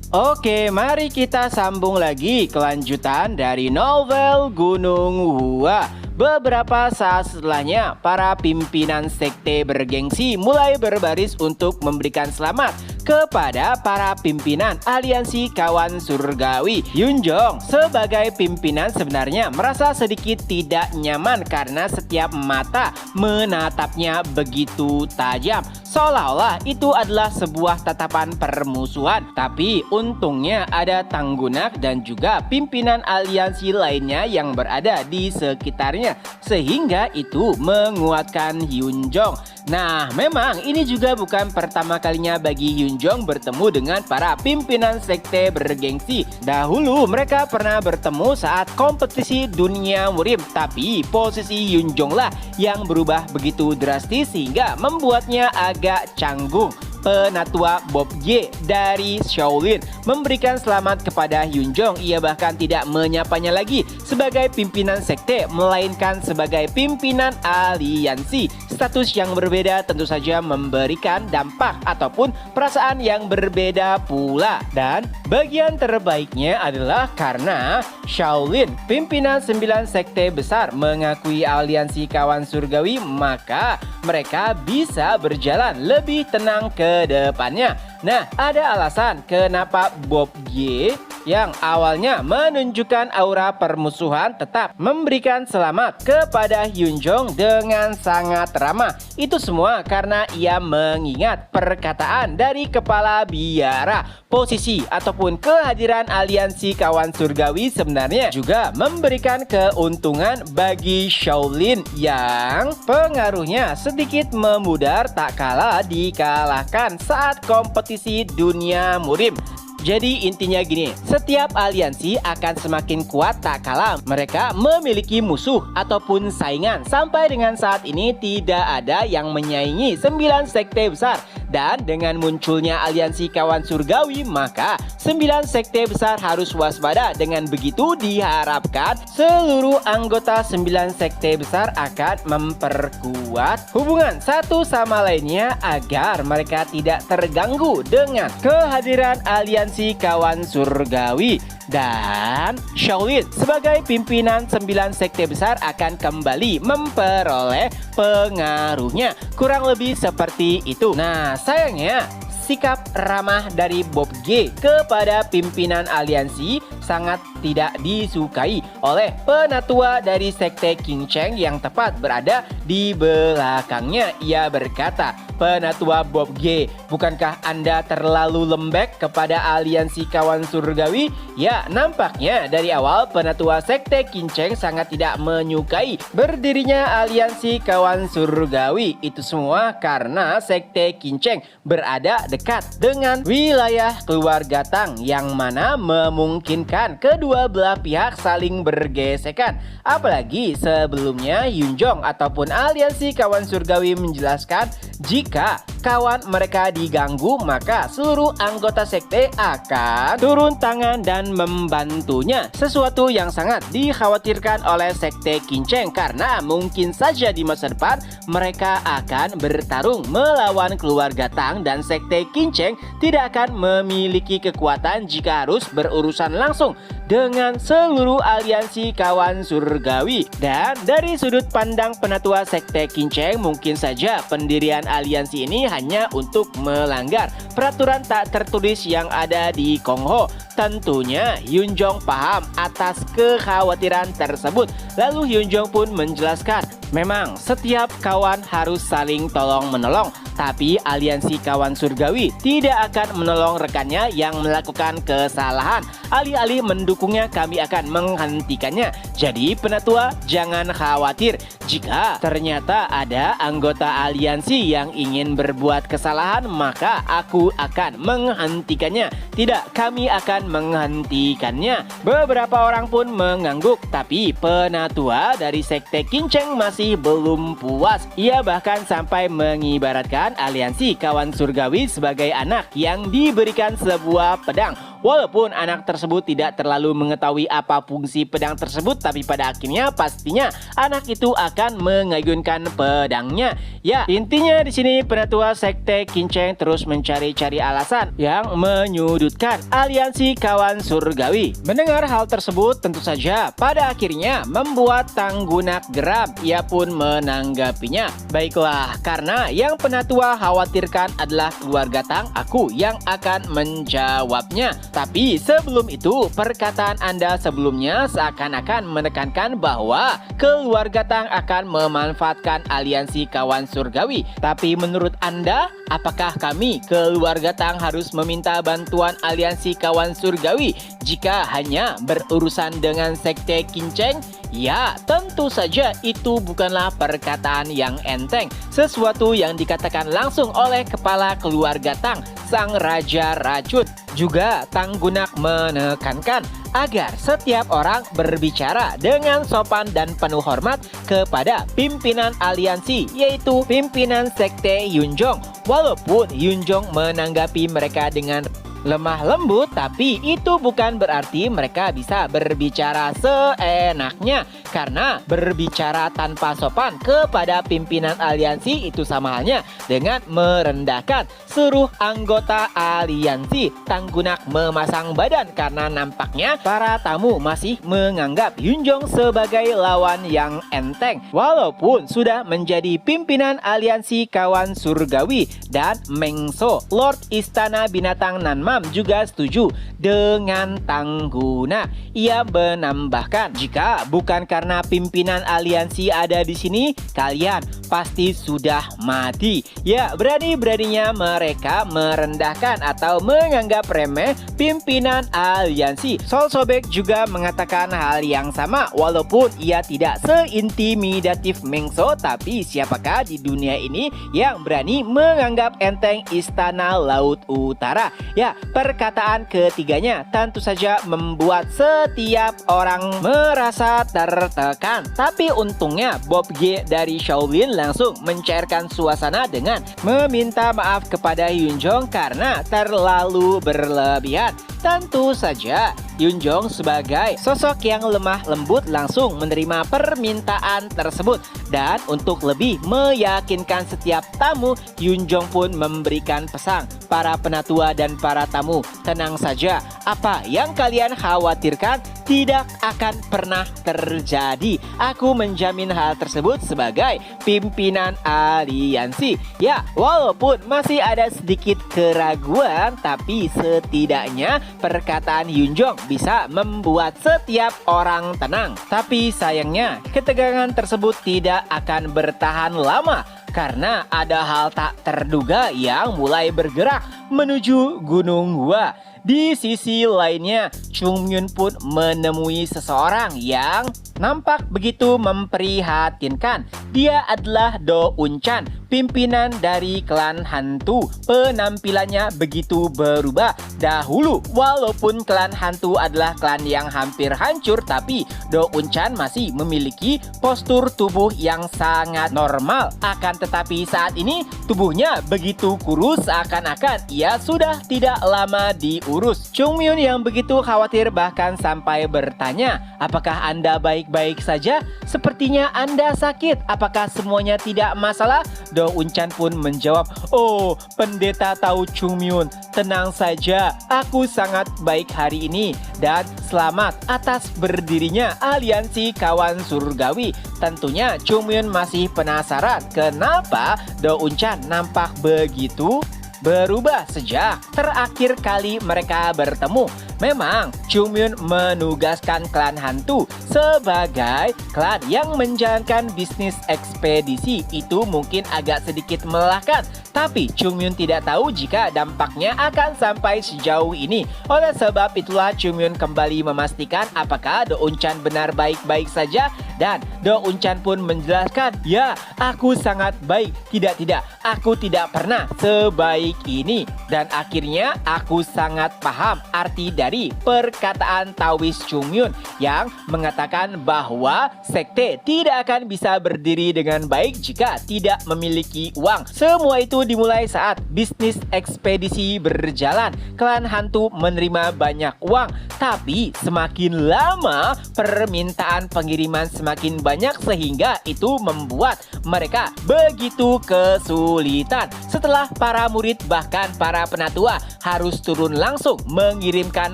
Oke, mari kita sambung lagi kelanjutan dari novel Gunung Hua. Beberapa saat setelahnya, para pimpinan sekte bergengsi mulai berbaris untuk memberikan selamat kepada para pimpinan aliansi kawan surgawi. Yunjong sebagai pimpinan sebenarnya merasa sedikit tidak nyaman karena setiap mata menatapnya begitu tajam, seolah-olah itu adalah sebuah tatapan permusuhan. Tapi untungnya ada Tanggunak dan juga pimpinan aliansi lainnya yang berada di sekitarnya, sehingga itu menguatkan Yunjong. Nah, memang ini juga bukan pertama kalinya bagi Yunjong bertemu dengan para pimpinan sekte bergengsi. Dahulu mereka pernah bertemu saat kompetisi dunia murim, tapi posisi Yunjong lah yang berubah begitu drastis sehingga membuatnya agak canggung. Penatua Bob Ye dari Shaolin memberikan selamat kepada Yunjong. Ia bahkan tidak menyapanya lagi sebagai pimpinan sekte, melainkan sebagai pimpinan aliansi. Status yang berbeda tentu saja memberikan dampak ataupun perasaan yang berbeda pula. Dan bagian terbaiknya adalah karena Shaolin, pimpinan 9 sekte besar, mengakui aliansi kawan surgawi, maka mereka bisa berjalan lebih tenang ke depannya. Nah, ada alasan kenapa Bob Ye yang awalnya menunjukkan aura permusuhan tetap memberikan selamat kepada Yunjong dengan sangat ramah. Itu semua karena ia mengingat perkataan dari kepala biara. Posisi ataupun kehadiran aliansi kawan surgawi sebenarnya juga memberikan keuntungan bagi Shaolin yang pengaruhnya sedikit memudar tak kalah dikalahkan saat kompetisi dunia murim. Jadi intinya gini, setiap aliansi akan semakin kuat tak kalah mereka memiliki musuh ataupun saingan. Sampai dengan saat ini tidak ada yang menyaingi 9 sekte besar. Dan dengan munculnya aliansi kawan surgawi, maka 9 sekte besar harus waspada. Dengan begitu diharapkan seluruh anggota 9 sekte besar akan memperkuat hubungan satu sama lainnya agar mereka tidak terganggu dengan kehadiran aliansi kawan surgawi. Dan Shaolin sebagai pimpinan 9 sekte besar akan kembali memperoleh pengaruhnya. Kurang lebih seperti itu. Nah, sayangnya sikap ramah dari Bob Ye kepada pimpinan aliansi sangat tidak disukai oleh penatua dari sekte King Cheng yang tepat berada di belakangnya. Ia berkata, "Penatua Bob Ye, bukankah Anda terlalu lembek kepada aliansi kawan surgawi?" Ya, nampaknya dari awal penatua sekte King Cheng sangat tidak menyukai berdirinya aliansi kawan surgawi. Itu semua karena sekte King Cheng berada dekat dengan wilayah keluarga Tang yang mana memungkinkan kedua belah pihak saling bergesekan. Apalagi sebelumnya Yunjong ataupun aliansi kawan surgawi menjelaskan jika kawan mereka diganggu maka seluruh anggota sekte akan turun tangan dan membantunya. Sesuatu yang sangat dikhawatirkan oleh sekte King Cheng karena mungkin saja di masa depan mereka akan bertarung melawan keluarga Tang dan sekte King Cheng tidak akan memiliki kekuatan jika harus berurusan langsung dengan seluruh aliansi kawan surgawi. Dan dari sudut pandang penatua sekte King Cheng, mungkin saja pendirian aliansi ini hanya untuk melanggar peraturan tak tertulis yang ada di Kongho. Tentunya Yunjong paham atas kekhawatiran tersebut. Lalu Yunjong pun menjelaskan, memang setiap kawan harus saling tolong-menolong, tapi aliansi kawan surgawi tidak akan menolong rekannya yang melakukan kesalahan. Alih-alih mendukungnya, kami akan menghentikannya. Jadi penatua jangan khawatir jika ternyata ada anggota aliansi yang ingin berbuat kesalahan, maka aku akan menghentikannya. Tidak, kami akan menghentikannya. Beberapa orang pun mengangguk, tapi penatua dari sekte King Cheng masih belum puas. Ia bahkan sampai mengibaratkan aliansi kawan surgawi sebagai anak yang diberikan sebuah pedang Walaupun anak tersebut tidak terlalu mengetahui apa fungsi pedang tersebut, tapi pada akhirnya pastinya anak itu akan mengayunkan pedangnya. Ya, intinya di sini penatua sekte Kinceng terus mencari-cari alasan yang menyudutkan aliansi kawan surgawi. Mendengar hal tersebut tentu saja pada akhirnya membuat Tanggunak geram. Ia pun menanggapinya. Baiklah, karena yang penatua khawatirkan adalah keluarga Tang, aku yang akan menjawabnya. Tapi sebelum itu, perkataan Anda sebelumnya seakan-akan menekankan bahwa keluarga Tang akan memanfaatkan aliansi kawan surgawi. Tapi menurut Anda, apakah kami, keluarga Tang, harus meminta bantuan aliansi kawan surgawi jika hanya berurusan dengan sekte Kinceng? Ya, tentu saja itu bukanlah perkataan yang enteng. Sesuatu yang dikatakan langsung oleh kepala keluarga Tang, sang raja racun. Juga Tanggunak menekankan agar setiap orang berbicara dengan sopan dan penuh hormat kepada pimpinan aliansi, yaitu pimpinan sekte Yunjong. Walaupun Yunjong menanggapi mereka dengan lemah lembut, tapi itu bukan berarti mereka bisa berbicara seenaknya. Karena berbicara tanpa sopan kepada pimpinan aliansi itu sama halnya dengan merendahkan seluruh anggota aliansi. Tanggunak memasang badan karena nampaknya para tamu masih menganggap Yunjong sebagai lawan yang enteng. Walaupun sudah menjadi pimpinan aliansi kawan surgawi, dan Mengso, Lord Istana Binatang Nanmam, juga setuju dengan Tanggunak. Ia menambahkan, jika bukan karena pimpinan aliansi ada di sini, kalian pasti sudah mati. Ya, berani-beraninya mereka merendahkan atau menganggap remeh pimpinan aliansi. Sol Sobek juga mengatakan hal yang sama. Walaupun ia tidak seintimidatif Mengso, tapi siapakah di dunia ini yang berani menganggap enteng Istana Laut Utara? Ya, perkataan ketiganya tentu saja membuat setiap orang merasa tertekan. Tapi untungnya Bob G dari Shaolin langsung mencairkan suasana dengan meminta maaf kepada Yunjong karena terlalu berlebihan. Tentu saja Yunjong sebagai sosok yang lemah lembut langsung menerima permintaan tersebut. Dan untuk lebih meyakinkan setiap tamu, Yunjong pun memberikan pesan para penatua dan para tamu, tenang saja, apa yang kalian khawatirkan tidak akan pernah terjadi. Aku menjamin hal tersebut sebagai pimpinan aliansi. Ya, walaupun masih ada sedikit keraguan, tapi setidaknya perkataan Yunjong bisa membuat setiap orang tenang. Tapi sayangnya, ketegangan tersebut tidak akan bertahan lama karena ada hal tak terduga yang mulai bergerak menuju Gunung Hua. Di sisi lainnya, Chung Myun pun menemui seseorang yang nampak begitu memprihatinkan. Dia adalah Do Unchan, pimpinan dari klan hantu. Penampilannya begitu berubah. Dahulu, walaupun klan hantu adalah klan yang hampir hancur, tapi Do Unchan masih memiliki postur tubuh yang sangat normal. Akan tetapi saat ini, tubuhnya begitu kurus seakan-akan ia sudah tidak lama diurus. Chung Myun yang begitu khawatir bahkan sampai bertanya, apakah Anda baik-baik saja? Sepertinya Anda sakit. Apakah semuanya tidak masalah? Do Unchan pun menjawab, oh, pendeta tahu Chung Myun, tenang saja, aku sangat baik hari ini dan selamat atas berdirinya aliansi kawan surgawi. Tentunya Chung Myun masih penasaran kenapa Do Unchan nampak begitu berubah sejak terakhir kali mereka bertemu. Memang Chung Myun menugaskan klan hantu sebagai klan yang menjalankan bisnis ekspedisi. Itu mungkin agak sedikit melelahkan, tapi Chung Myun tidak tahu jika dampaknya akan sampai sejauh ini. Oleh sebab itulah Chung Myun kembali memastikan apakah Do Unchan benar baik-baik saja. Dan Do Unchan pun menjelaskan, ya, aku sangat baik. Tidak, aku tidak pernah sebaik ini. Dan akhirnya aku sangat paham arti dari perkataan Taoist Chung Myun yang mengatakan bahwa sekte tidak akan bisa berdiri dengan baik jika tidak memiliki uang. Semua itu dimulai saat bisnis ekspedisi berjalan. Klan hantu menerima banyak uang, tapi semakin lama permintaan pengiriman semakin banyak sehingga itu membuat mereka begitu kesulitan. Setelah para murid bahkan para penatua harus turun langsung mengirimkan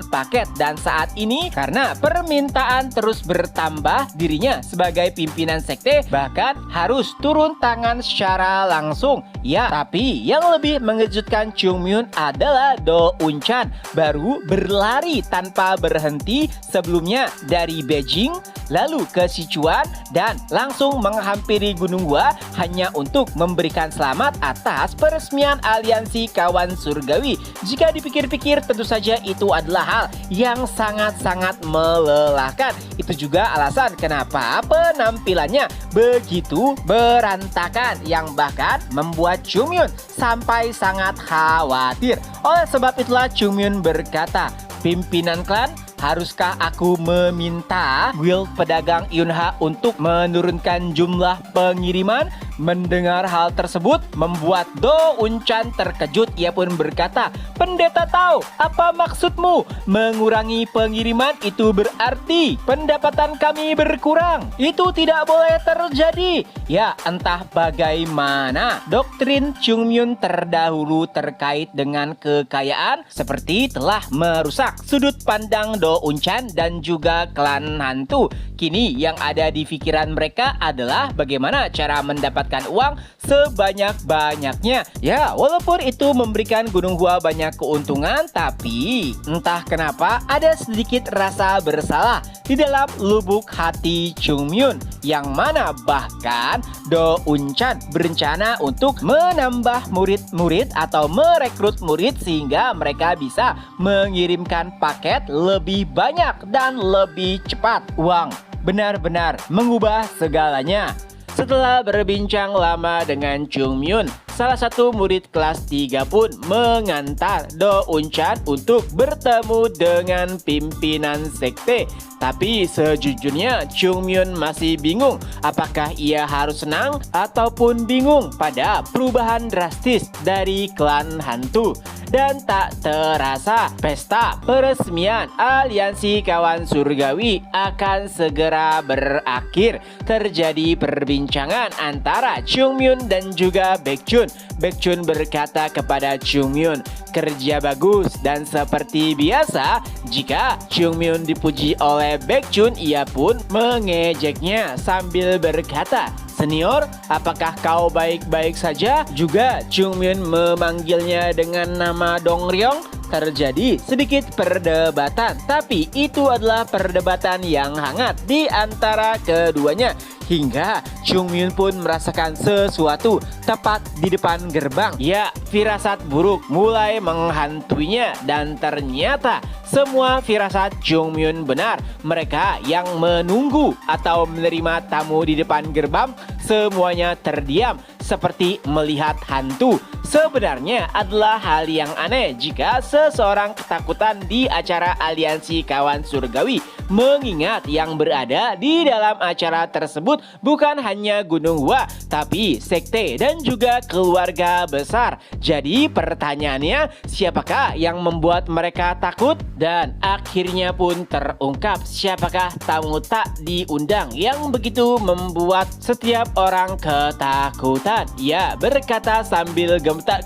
paket, dan saat ini karena permintaan terus bertambah, dirinya sebagai pimpinan sekte bahkan harus turun tangan secara langsung. Ya, tapi yang lebih mengejutkan Chung Myun adalah Do Un-chan baru berlari tanpa berhenti sebelumnya dari Beijing lalu ke Sichuan dan langsung menghampiri Gunung Hua hanya untuk memberikan selamat atas peresmian aliansi kawan surgawi. Jika dipikir-pikir tentu saja itu adalah hal yang sangat-sangat melelahkan. Itu juga alasan kenapa penampilannya begitu berantakan yang bahkan membuat Chung Myun sampai sangat khawatir. Oleh sebab itulah Chung Myun berkata, "Pimpinan klan, haruskah aku meminta guild pedagang Yunha untuk menurunkan jumlah pengiriman?" Mendengar hal tersebut membuat Do Un-chan terkejut. Ia pun berkata, "Pendeta tahu apa maksudmu? Mengurangi pengiriman itu berarti pendapatan kami berkurang. Itu tidak boleh terjadi." Ya, entah bagaimana doktrin Chung Myun terdahulu terkait dengan kekayaan seperti telah merusak sudut pandang Do Un-chan dan juga klan hantu. Kini yang ada di pikiran mereka adalah bagaimana cara mendapatkan uang sebanyak-banyaknya. Ya, walaupun itu memberikan Gunung Hua banyak keuntungan, tapi entah kenapa ada sedikit rasa bersalah di dalam lubuk hati Chung Myun, yang mana bahkan Do Un-chan berencana untuk menambah murid-murid atau merekrut murid sehingga mereka bisa mengirimkan paket lebih banyak dan lebih cepat. Uang benar-benar mengubah segalanya. Setelah berbincang lama dengan Chung Myun, salah satu murid kelas 3 pun mengantar Do Un-chan untuk bertemu dengan pimpinan sekte. Tapi sejujurnya Chung Myun masih bingung apakah ia harus senang ataupun bingung pada perubahan drastis dari klan hantu. Dan tak terasa pesta peresmian aliansi kawan surgawi akan segera berakhir. Terjadi perbincangan antara Chung Myun dan juga Baekjun. Baekjun berkata kepada Chung Myun, "Kerja bagus." Dan seperti biasa, jika Chung Myun dipuji oleh Baekjun, ia pun mengejeknya sambil berkata, "Senior, apakah kau baik-baik saja?" Juga Chung Myun memanggilnya dengan nama Dong Ryong. Terjadi sedikit perdebatan, tapi itu adalah perdebatan yang hangat di antara keduanya. Hingga Chung Myun pun merasakan sesuatu tepat di depan gerbang. Ya, firasat buruk mulai menghantuinya dan ternyata semua firasat Chung Myun benar. Mereka yang menunggu atau menerima tamu di depan gerbang semuanya terdiam seperti melihat hantu. Sebenarnya adalah hal yang aneh jika seseorang ketakutan di acara aliansi kawan surgawi, mengingat yang berada di dalam acara tersebut bukan hanya Gunung Hua, tapi sekte dan juga keluarga besar. Jadi pertanyaannya, siapakah yang membuat mereka takut? Dan akhirnya pun terungkap siapakah tamu tak diundang yang begitu membuat setiap orang ketakutan. Ia berkata sambil gemetar,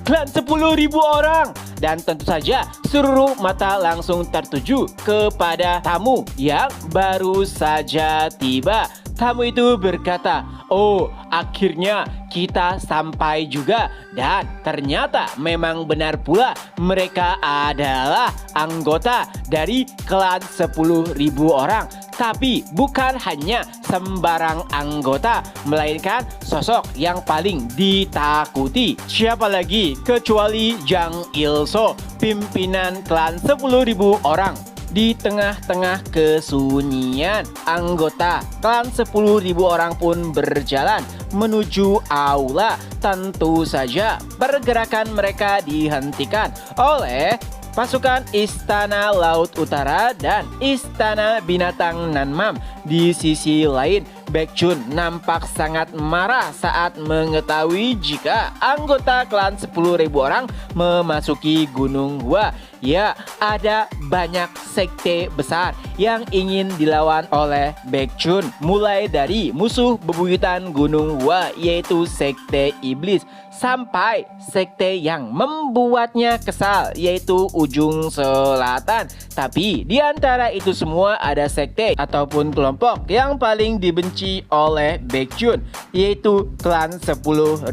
klan 10.000 orang. Dan tentu saja seluruh mata langsung tertuju kepada tamu yang baru saja tiba. Tamu itu berkata, "Oh, akhirnya kita sampai juga." Dan ternyata memang benar pula mereka adalah anggota dari klan 10.000 orang. Tapi bukan hanya sembarang anggota, melainkan sosok yang paling ditakuti. Siapa lagi kecuali Jang Il-so, pimpinan klan 10.000 orang. Di tengah-tengah kesunyian, anggota klan 10.000 orang pun berjalan menuju aula. Tentu saja pergerakan mereka dihentikan oleh pasukan Istana Laut Utara dan Istana Binatang Nanmam. Di sisi lain, Baekjun nampak sangat marah saat mengetahui jika anggota klan 10.000 orang memasuki Gunung Hua. Ya, ada banyak sekte besar yang ingin dilawan oleh Baekjun, mulai dari musuh bebuyutan Gunung Hua yaitu sekte iblis sampai sekte yang membuatnya kesal yaitu Ujung Selatan. Tapi di antara itu semua ada sekte ataupun kelompok yang paling dibenci oleh Baekjun yaitu klan 10.000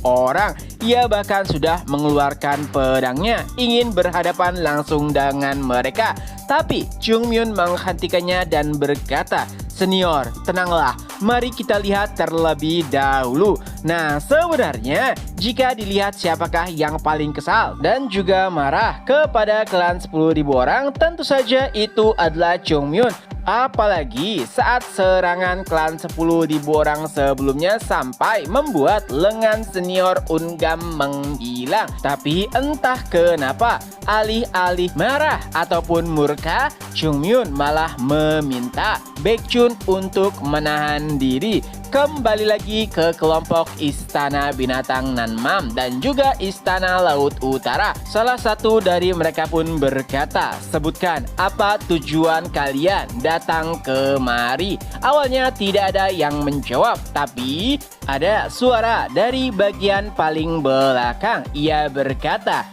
orang. Ia bahkan sudah mengeluarkan pedangnya ingin berhadapan langsung dengan mereka. Tapi Jungmyeon menghentikannya dan berkata, "Senior, tenanglah, mari kita lihat terlebih dahulu." Nah, sebenarnya jika dilihat siapakah yang paling kesal dan juga marah kepada klan 10.000 orang, tentu saja itu adalah Jungmyeon. Apalagi saat serangan klan 10.000 orang sebelumnya sampai membuat lengan senior Ungam menghilang. Tapi entah kenapa, alih-alih marah ataupun murka, Jungmyeon malah meminta Baekjun untuk menahan diri. Kembali lagi ke kelompok Istana Binatang Nanmam dan juga Istana Laut Utara. Salah satu dari mereka pun berkata, "Sebutkan apa tujuan kalian datang kemari." Awalnya tidak ada yang menjawab, tapi ada suara dari bagian paling belakang. Ia berkata,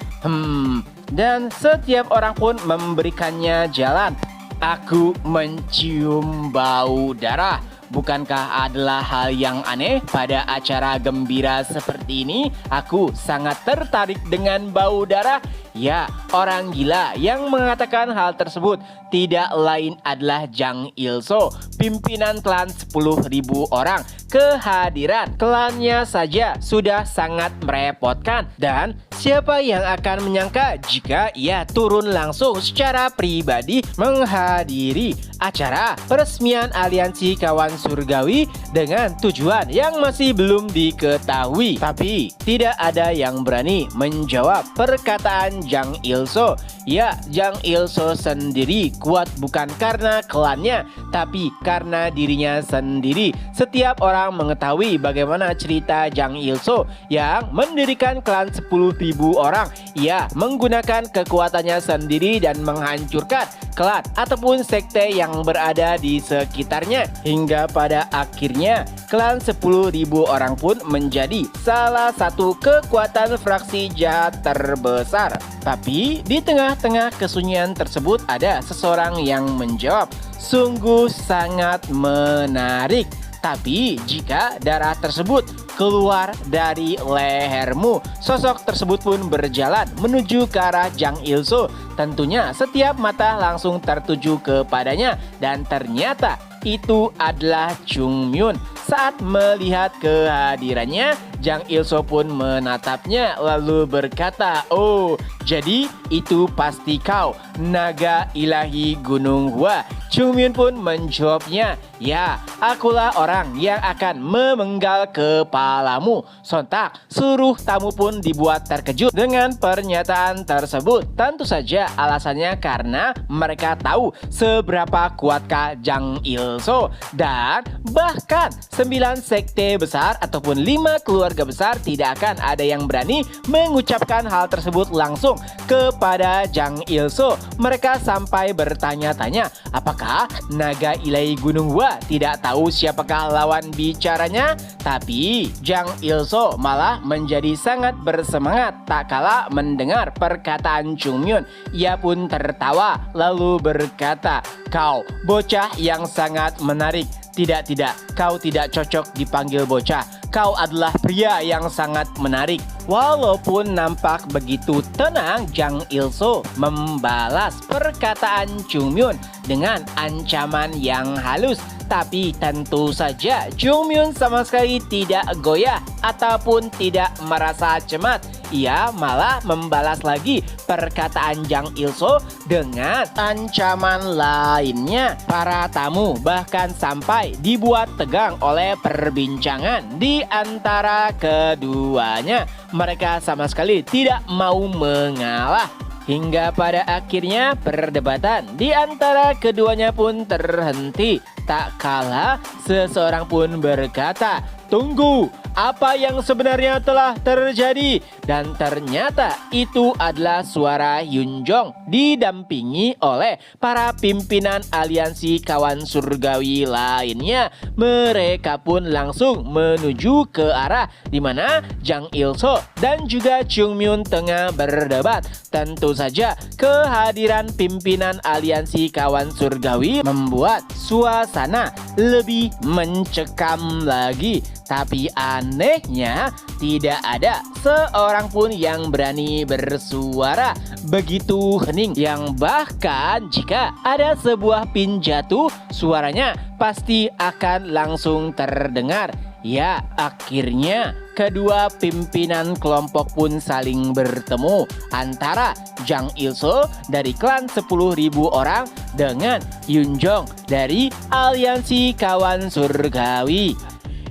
dan setiap orang pun memberikannya jalan. "Aku mencium bau darah." Bukankah adalah hal yang aneh pada acara gembira seperti ini? Aku sangat tertarik dengan bau darah. Ya, orang gila yang mengatakan hal tersebut tidak lain adalah Jang Il-so, pimpinan klan 10.000 orang. Kehadiran klannya saja sudah sangat merepotkan, dan siapa yang akan menyangka jika ia turun langsung secara pribadi menghadiri acara peresmian aliansi kawan surgawi dengan tujuan yang masih belum diketahui. Tapi tidak ada yang berani menjawab perkataan Jang Il-so. Ya, Jang Il-so sendiri kuat bukan karena klannya, tapi karena dirinya sendiri. Setiap orang mengetahui bagaimana cerita Jang Il-so yang mendirikan klan 10.000 orang. Ia menggunakan kekuatannya sendiri dan menghancurkan klan ataupun sekte yang berada di sekitarnya. Hingga pada akhirnya klan 10.000 orang pun menjadi salah satu kekuatan fraksi jahat terbesar. Tapi di tengah-tengah kesunyian tersebut ada seseorang yang menjawab, "Sungguh sangat menarik. Tapi jika darah tersebut keluar dari lehermu." Sosok tersebut pun berjalan menuju ke arah Jang Il-so. Tentunya setiap mata langsung tertuju kepadanya, dan ternyata itu adalah Jungmyeon. Saat melihat kehadirannya, Jang Il-so pun menatapnya lalu berkata, "Oh, jadi itu pasti kau, naga ilahi Gunung Hua." Jungmyeon pun menjawabnya, "Ya, akulah orang yang akan memenggal kepalamu." Sontak seluruh tamu pun dibuat terkejut dengan pernyataan tersebut. Tentu saja alasannya karena mereka tahu seberapa kuatkah Jang Il-so, dan bahkan 9 sekte besar ataupun 5 keluarga besar tidak akan ada yang berani mengucapkan hal tersebut langsung kepada Jang Il-so. Mereka sampai bertanya-tanya, apakah naga ilahi Gunung Hua tidak tahu siapakah lawan bicaranya? Tapi Jang Il-so malah menjadi sangat bersemangat tak kala mendengar perkataan Jungmyeon. Ia pun tertawa lalu berkata, "Kau bocah yang sangat menarik. Tidak, kau tidak cocok dipanggil bocah. Kau adalah pria yang sangat menarik." Walaupun nampak begitu tenang, Jang Il-so membalas perkataan Jungmyeon dengan ancaman yang halus. Tapi tentu saja Jungmyeon sama sekali tidak goyah ataupun tidak merasa cemas. Ia malah membalas lagi perkataan Jang Il-so dengan ancaman lainnya. Para tamu bahkan sampai dibuat tegang oleh perbincangan di antara keduanya. Mereka sama sekali tidak mau mengalah. Hingga pada akhirnya perdebatan di antara keduanya pun terhenti. tak kala seseorang pun berkata, "Tunggu, apa yang sebenarnya telah terjadi?" Dan ternyata itu adalah suara Hyunjong didampingi oleh para pimpinan aliansi kawan surgawi lainnya. Mereka pun langsung menuju ke arah di mana Jang Il-so dan juga Chung Myun tengah berdebat. Tentu saja kehadiran pimpinan aliansi kawan surgawi membuat suasana lebih mencekam lagi. Tapi anehnya tidak ada seorang pun yang berani bersuara. Begitu hening yang bahkan jika ada sebuah pin jatuh, suaranya pasti akan langsung terdengar. Ya, akhirnya kedua pimpinan kelompok pun saling bertemu antara Jang Il-so dari klan 10.000 orang dengan Hyunjong dari aliansi kawan surgawi.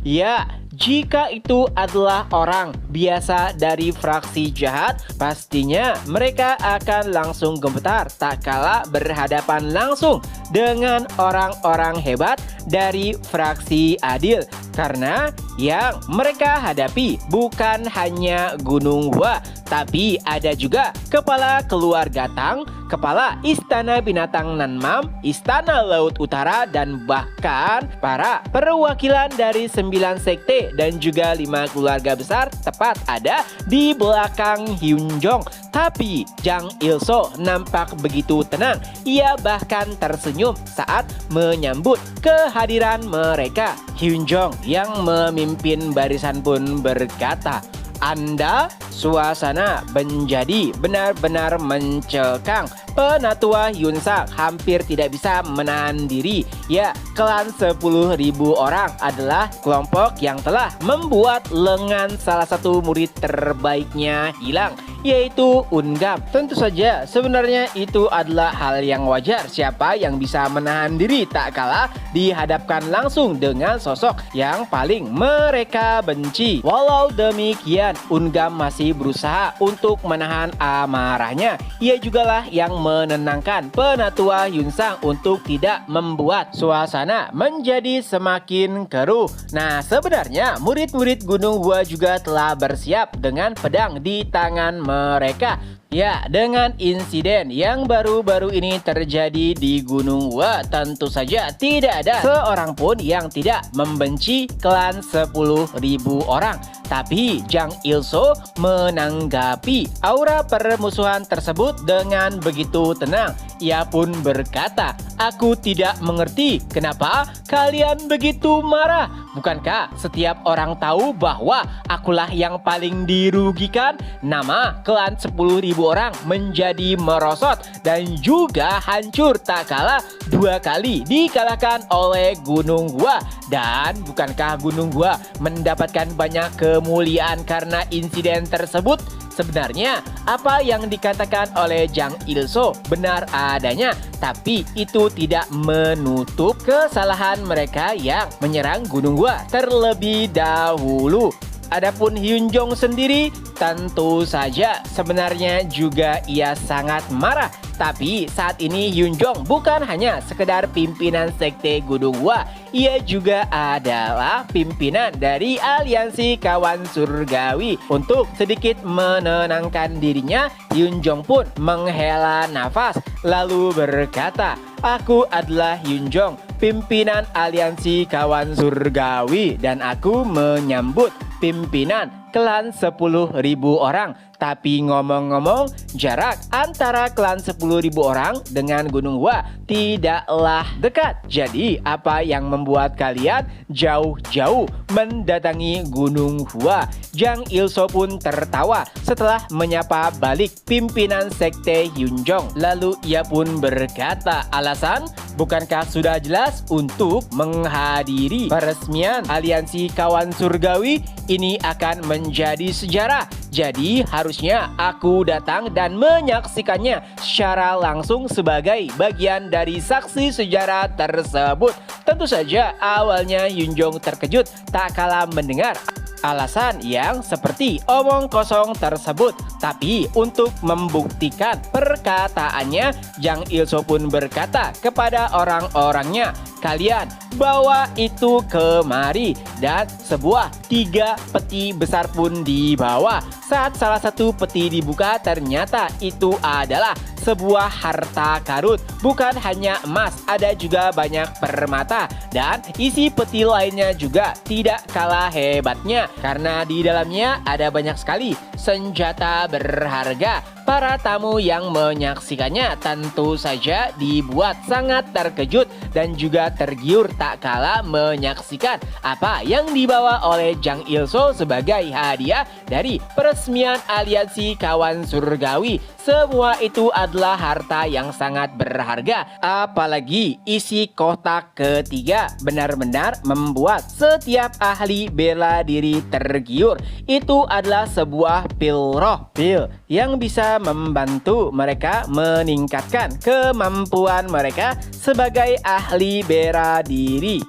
Ya, jika itu adalah orang biasa dari fraksi jahat, pastinya mereka akan langsung gemetar tak kala berhadapan langsung dengan orang-orang hebat dari fraksi adil. Karena yang mereka hadapi bukan hanya Gunung Hua, tapi ada juga kepala keluarga Tang, kepala Istana Binatang Nanmam, Istana Laut Utara, dan bahkan para perwakilan dari 9 sekte dan juga 5 keluarga besar tepat ada di belakang Hyunjong. Tapi Jang Il-so nampak begitu tenang. Ia bahkan tersenyum saat menyambut kehadiran mereka. Hyunjong yang memimpin barisan pun berkata, "Anda, suasana menjadi benar-benar mencekam. Penatua Hyunsang hampir tidak bisa menahan diri. Ya, klan 10.000 orang adalah kelompok yang telah membuat lengan salah satu murid terbaiknya hilang, yaitu Ungam. Tentu saja sebenarnya itu adalah hal yang wajar. Siapa yang bisa menahan diri tak kalah dihadapkan langsung dengan sosok yang paling mereka benci. Walau demikian, Ungam masih berusaha untuk menahan amarahnya. Ia jugalah yang menenangkan penatua Hyunsang untuk tidak membuat suasana menjadi semakin keruh. Nah, sebenarnya murid-murid Gunung Hua juga telah bersiap dengan pedang di tangan mereka. Ya, dengan insiden yang baru-baru ini terjadi di Gunung Hua, tentu saja tidak ada seorang pun yang tidak membenci klan 10.000 orang. Tapi Jang Il-so menanggapi aura permusuhan tersebut dengan begitu tenang. Ia pun berkata, "Aku tidak mengerti kenapa kalian begitu marah. Bukankah setiap orang tahu bahwa akulah yang paling dirugikan? Nama klan 10.000 orang menjadi merosot dan juga hancur tak kalah 2 kali dikalahkan oleh Gunung Hua. Dan bukankah Gunung Hua mendapatkan banyak kemuliaan karena insiden tersebut?" Sebenarnya apa yang dikatakan oleh Jang Il-so benar adanya, tapi itu tidak menutup kesalahan mereka yang menyerang Gunung Hua terlebih dahulu. Adapun Hyunjong sendiri tentu saja sebenarnya juga ia sangat marah. Tapi saat ini Hyunjong bukan hanya sekedar pimpinan sekte Gunung Hua, ia juga adalah pimpinan dari aliansi kawan surgawi. Untuk sedikit menenangkan dirinya, Hyunjong pun menghela nafas lalu berkata, "Aku adalah Hyunjong, pimpinan aliansi kawan surgawi, dan aku menyambut pimpinan klan 10.000 orang. Tapi ngomong-ngomong, jarak antara klan 10.000 orang dengan Gunung Hua tidaklah dekat. Jadi apa yang membuat kalian jauh-jauh mendatangi Gunung Hua?" Jang Il-so pun tertawa setelah menyapa balik pimpinan sekte Hyunjong. Lalu ia pun berkata, "Alasan? Bukankah sudah jelas untuk menghadiri peresmian aliansi kawan surgawi? Ini akan menjadi sejarah. Jadi harusnya aku datang dan menyaksikannya secara langsung sebagai bagian dari saksi sejarah tersebut." Tentu saja awalnya Hyunjong terkejut tak kalah mendengar alasan yang seperti omong kosong tersebut. Tapi untuk membuktikan perkataannya, Jang Il-so pun berkata kepada orang-orangnya, kalian bawa itu kemari. Dan sebuah 3 peti besar pun dibawa. Saat salah satu peti dibuka, ternyata itu adalah sebuah harta karun. Bukan hanya emas, ada juga banyak permata. Dan isi peti lainnya juga tidak kalah hebatnya, karena di dalamnya ada banyak sekali senjata berharga. Para tamu yang menyaksikannya tentu saja dibuat sangat terkejut dan juga tergiur, tak kalah menyaksikan apa yang dibawa oleh Jang Il-soo sebagai hadiah dari peresmian aliansi kawan surgawi. Semua itu adalah harta yang sangat berharga. Apalagi isi kotak ketiga benar-benar membuat setiap ahli bela diri tergiur. Itu adalah sebuah pil roh, pil yang bisa membantu mereka meningkatkan kemampuan mereka sebagai ahli bela diri.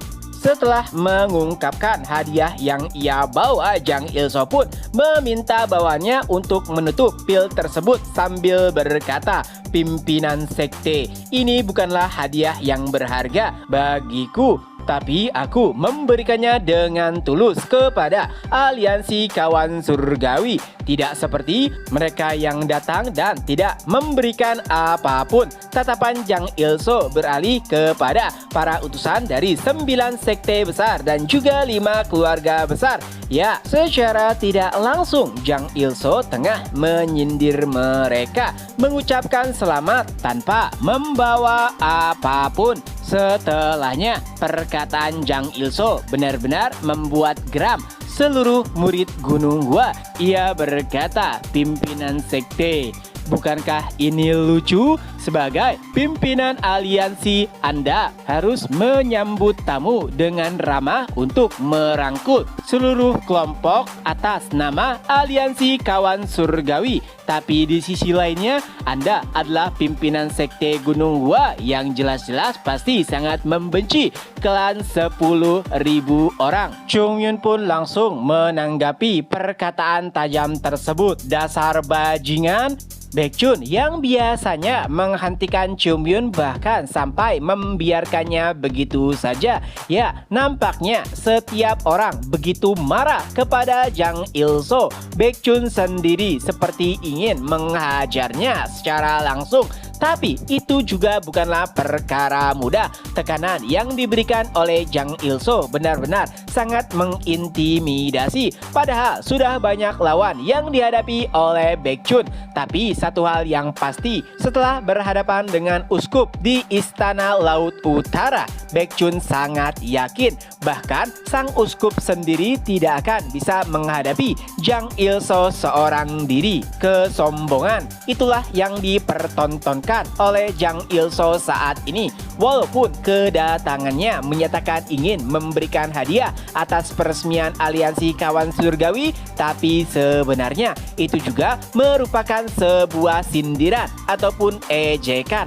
Setelah mengungkapkan hadiah yang ia bawa, Jang Il-soo pun meminta bawahannya untuk menutup pil tersebut sambil berkata, "Pimpinan sekte, ini bukanlah hadiah yang berharga bagiku, tapi aku memberikannya dengan tulus kepada aliansi kawan surgawi. Tidak seperti mereka yang datang dan tidak memberikan apapun." Tatapan Jang Il-soo beralih kepada para utusan dari 9 sekte besar dan juga 5 keluarga besar. Ya, secara tidak langsung Jang Il-soo tengah menyindir mereka, mengucapkan selamat tanpa membawa apapun. Setelahnya, perkataan Jang Il-soo benar-benar membuat geram seluruh murid Gunung Hua. Ia berkata, "Pimpinan sekte, bukankah ini lucu? Sebagai pimpinan aliansi, Anda harus menyambut tamu dengan ramah untuk merangkul seluruh kelompok atas nama aliansi kawan surgawi. Tapi di sisi lainnya, Anda adalah pimpinan sekte Gunung Hua yang jelas-jelas pasti sangat membenci klan 10.000 orang." Chung Yun pun langsung menanggapi perkataan tajam tersebut. "Dasar bajingan." Baekjun yang biasanya menghentikan Chung Yun bahkan sampai membiarkannya begitu saja. Ya, nampaknya setiap orang begitu marah kepada Jang Il-soo. Baekjun sendiri seperti ingin menghajarnya secara langsung. Tapi itu juga bukanlah perkara mudah. Tekanan yang diberikan oleh Jang Il-soo benar-benar sangat mengintimidasi. Padahal sudah banyak lawan yang dihadapi oleh Baekjun. Tapi satu hal yang pasti, setelah berhadapan dengan uskup di Istana Laut Utara, Baekjun sangat yakin bahkan sang uskup sendiri tidak akan bisa menghadapi Jang Il-soo seorang diri. Kesombongan itulah yang dipertontonkan oleh Jang Il-soo saat ini. Walaupun kedatangannya menyatakan ingin memberikan hadiah atas peresmian aliansi kawan surgawi, tapi sebenarnya itu juga merupakan sebuah sindiran ataupun ejekan.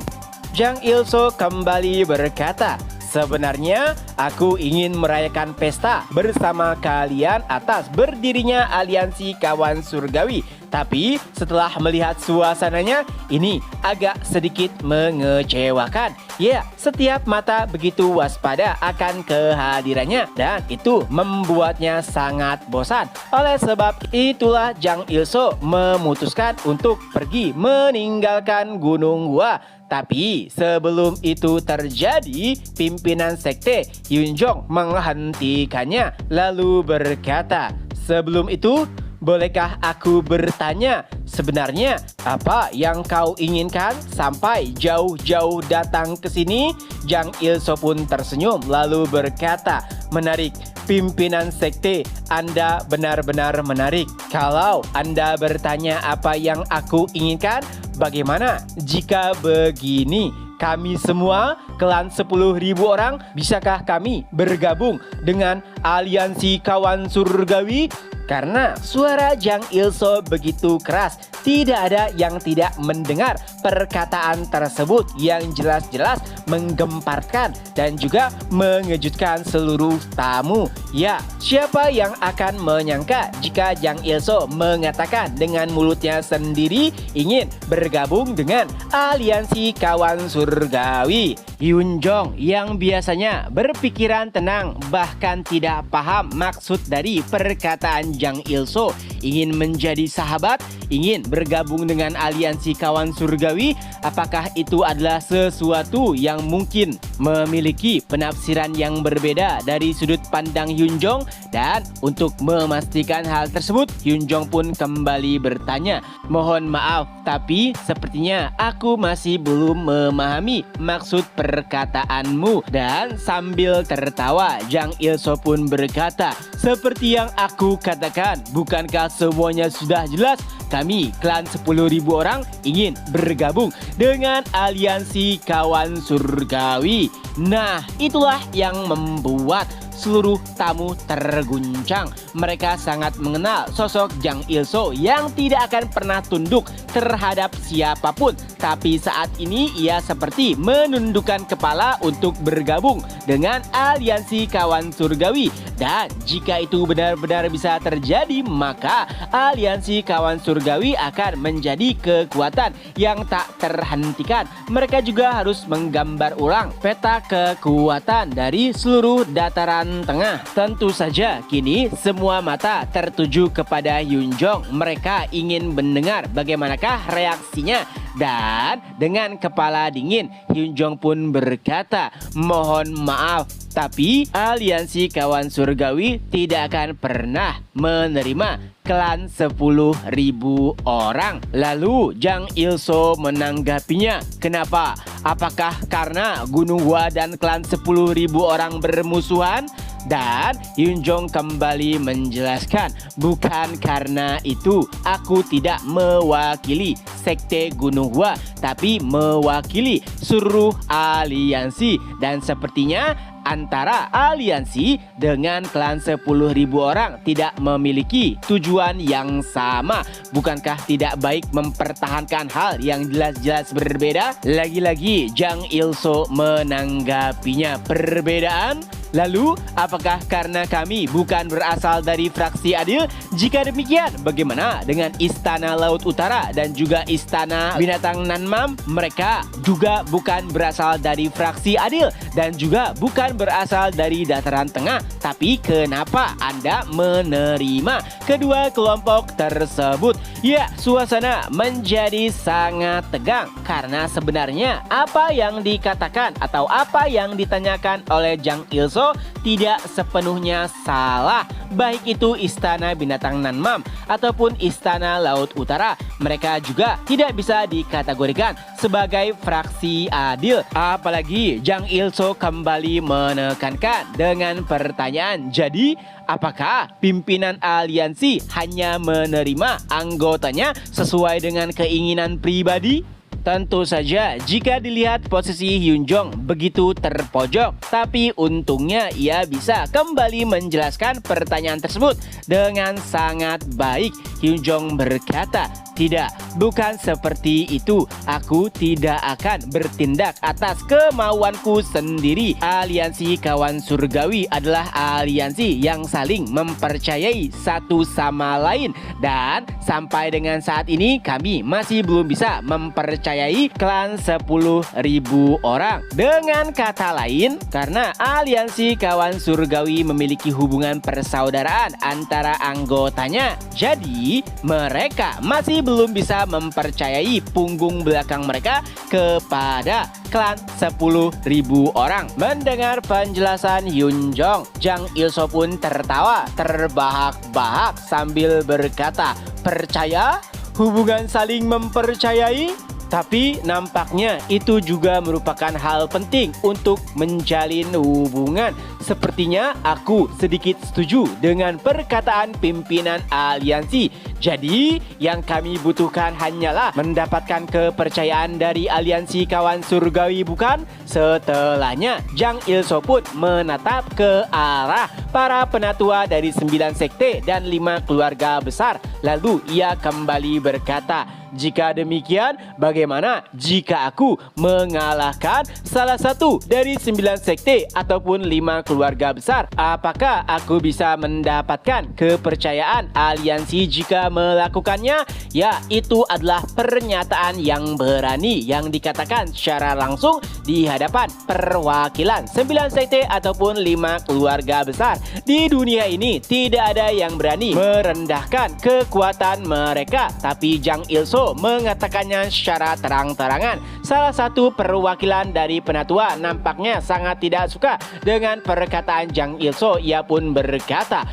Jang Il-soo kembali berkata, "Sebenarnya aku ingin merayakan pesta bersama kalian atas berdirinya aliansi kawan surgawi. Tapi setelah melihat suasananya, ini agak sedikit mengecewakan. Ya, setiap mata begitu waspada akan kehadirannya dan itu membuatnya sangat bosan. Oleh sebab itulah Jang Il-soo memutuskan untuk pergi meninggalkan Gunung Hua. Tapi sebelum itu terjadi, pimpinan sekte Yun Jong menghentikannya lalu berkata, "Sebelum itu, bolehkah aku bertanya, sebenarnya apa yang kau inginkan sampai jauh-jauh datang ke sini?" Jang Il-soo pun tersenyum lalu berkata, "Menarik, pimpinan sekte, Anda benar-benar menarik. Kalau Anda bertanya apa yang aku inginkan, bagaimana jika begini? Kami semua, klan 10.000 orang, bisakah kami bergabung dengan aliansi kawan surgawi?" Karena suara Jang Il-soo begitu keras, tidak ada yang tidak mendengar perkataan tersebut yang jelas-jelas menggemparkan dan juga mengejutkan seluruh tamu. Ya, siapa yang akan menyangka jika Jang Il-soo mengatakan dengan mulutnya sendiri ingin bergabung dengan aliansi kawan surgawi. Hyun Jong yang biasanya berpikiran tenang bahkan tidak paham maksud dari perkataan Jang Il-soo ingin menjadi sahabat, ingin bergabung dengan aliansi kawan surgawi, apakah itu adalah sesuatu yang mungkin memiliki penafsiran yang berbeda dari sudut pandang Hyun Jong? Dan untuk memastikan hal tersebut, Hyun Jong pun kembali bertanya, "Mohon maaf, tapi sepertinya aku masih belum memahami maksud perkataanmu." Dan sambil tertawa, Jang Il-soo pun berkata, "Seperti yang aku katakan, bukankah semuanya sudah jelas? Kami, klan 10.000 orang, ingin bergabung dengan aliansi kawan surgawi." Nah, itulah yang membuat seluruh tamu terguncang. Mereka sangat mengenal sosok Jang Il-soo yang tidak akan pernah tunduk terhadap siapapun. Tapi saat ini ia seperti menundukkan kepala untuk bergabung dengan aliansi kawan surgawi. Dan jika itu benar-benar bisa terjadi, maka aliansi kawan surgawi akan menjadi kekuatan yang tak terhentikan. Mereka juga harus menggambar ulang peta kekuatan dari seluruh dataran tengah. Tentu saja kini semua mata tertuju kepada Hyun Jong. Mereka ingin mendengar bagaimanakah reaksinya. Dan dengan kepala dingin, Hyun Jong pun berkata, "Mohon maaf, tapi aliansi kawan surgawi tidak akan pernah menerima klan 10.000 orang." Lalu Jang Il-soo menanggapinya, "Kenapa? Apakah karena Gunung Hua dan klan 10.000 orang bermusuhan?" Dan Hyun Jong kembali menjelaskan, "Bukan karena itu, aku tidak mewakili sekte Gunung Hua, tapi mewakili seluruh aliansi. Dan sepertinya antara aliansi dengan klan 10.000 orang tidak memiliki tujuan yang sama. Bukankah tidak baik mempertahankan hal yang jelas-jelas berbeda?" Lagi-lagi Jang Il-soo menanggapinya, "Perbedaan? Lalu, apakah karena kami bukan berasal dari fraksi adil? Jika demikian, bagaimana dengan Istana Laut Utara dan juga Istana Binatang Nanmam? Mereka juga bukan berasal dari fraksi adil dan juga bukan berasal dari dataran tengah. Tapi kenapa Anda menerima kedua kelompok tersebut?" Ya, suasana menjadi sangat tegang karena sebenarnya apa yang dikatakan atau apa yang ditanyakan oleh Jang Il-soo tidak sepenuhnya salah. Baik itu Istana Binatang Nanmam ataupun Istana Laut Utara, mereka juga tidak bisa dikategorikan sebagai fraksi adil. Apalagi Jang Il-soo kembali menekankan dengan pertanyaan, "Jadi, apakah pimpinan aliansi hanya menerima anggotanya sesuai dengan keinginan pribadi?" Tentu saja jika dilihat posisi Hyun Jong begitu terpojok, tapi untungnya ia bisa kembali menjelaskan pertanyaan tersebut dengan sangat baik. Hyun Jong berkata, "Tidak, bukan seperti itu. Aku tidak akan bertindak atas kemauanku sendiri. Aliansi kawan surgawi adalah aliansi yang saling mempercayai satu sama lain. Dan sampai dengan saat ini kami masih belum bisa mempercayai klan 10.000 orang. Dengan kata lain, karena aliansi kawan surgawi memiliki hubungan persaudaraan antara anggotanya, jadi mereka masih belum bisa mempercayai punggung belakang mereka kepada klan 10.000 orang." Mendengar penjelasan Hyun Jong, Jang Il-soo pun tertawa terbahak-bahak sambil berkata, "Percaya? Hubungan saling mempercayai?" Tapi nampaknya itu juga merupakan hal penting untuk menjalin hubungan. Sepertinya aku sedikit setuju dengan perkataan pimpinan aliansi. Jadi yang kami butuhkan hanyalah mendapatkan kepercayaan dari aliansi kawan surgawi, bukan? Setelahnya Jang Il-soo pun menatap ke arah para penatua dari 9 sekte dan 5 keluarga besar. Lalu ia kembali berkata, "Jika demikian, bagaimana jika aku mengalahkan salah satu dari 9 sekte ataupun 5 keluarga besar? Apakah aku bisa mendapatkan kepercayaan aliansi jika melakukannya?" Ya, itu adalah pernyataan yang berani yang dikatakan secara langsung di hadapan perwakilan 9 sekte ataupun 5 keluarga besar. Di dunia ini tidak ada yang berani merendahkan kekuatan mereka, tapi Zhang Ilso mengatakannya secara terang-terangan. Salah satu perwakilan dari Penatua nampaknya sangat tidak suka dengan perkataan Zhang Ilso. Ia pun berkata,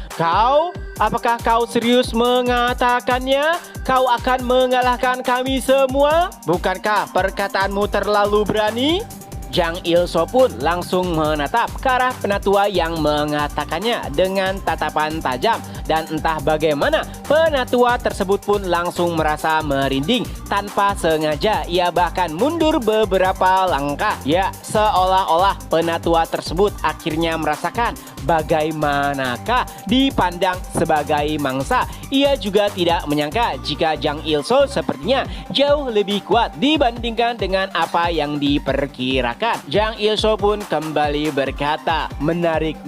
apakah kau serius mengatakannya? Kau akan mengalahkan kami semua? Bukankah perkataanmu terlalu berani?" Zhang Ilso pun langsung menatap ke arah Penatua yang mengatakannya dengan tatapan tajam, dan entah bagaimana Penatua tersebut pun langsung merasa merinding. Tanpa sengaja ia bahkan mundur beberapa langkah. Ya, seolah-olah Penatua tersebut akhirnya merasakan bagaimanakah dipandang sebagai mangsa. Ia juga tidak menyangka jika Zhang Ilso sepertinya jauh lebih kuat dibandingkan dengan apa yang diperkirakan. Zhang Ilso pun kembali berkata, menarik.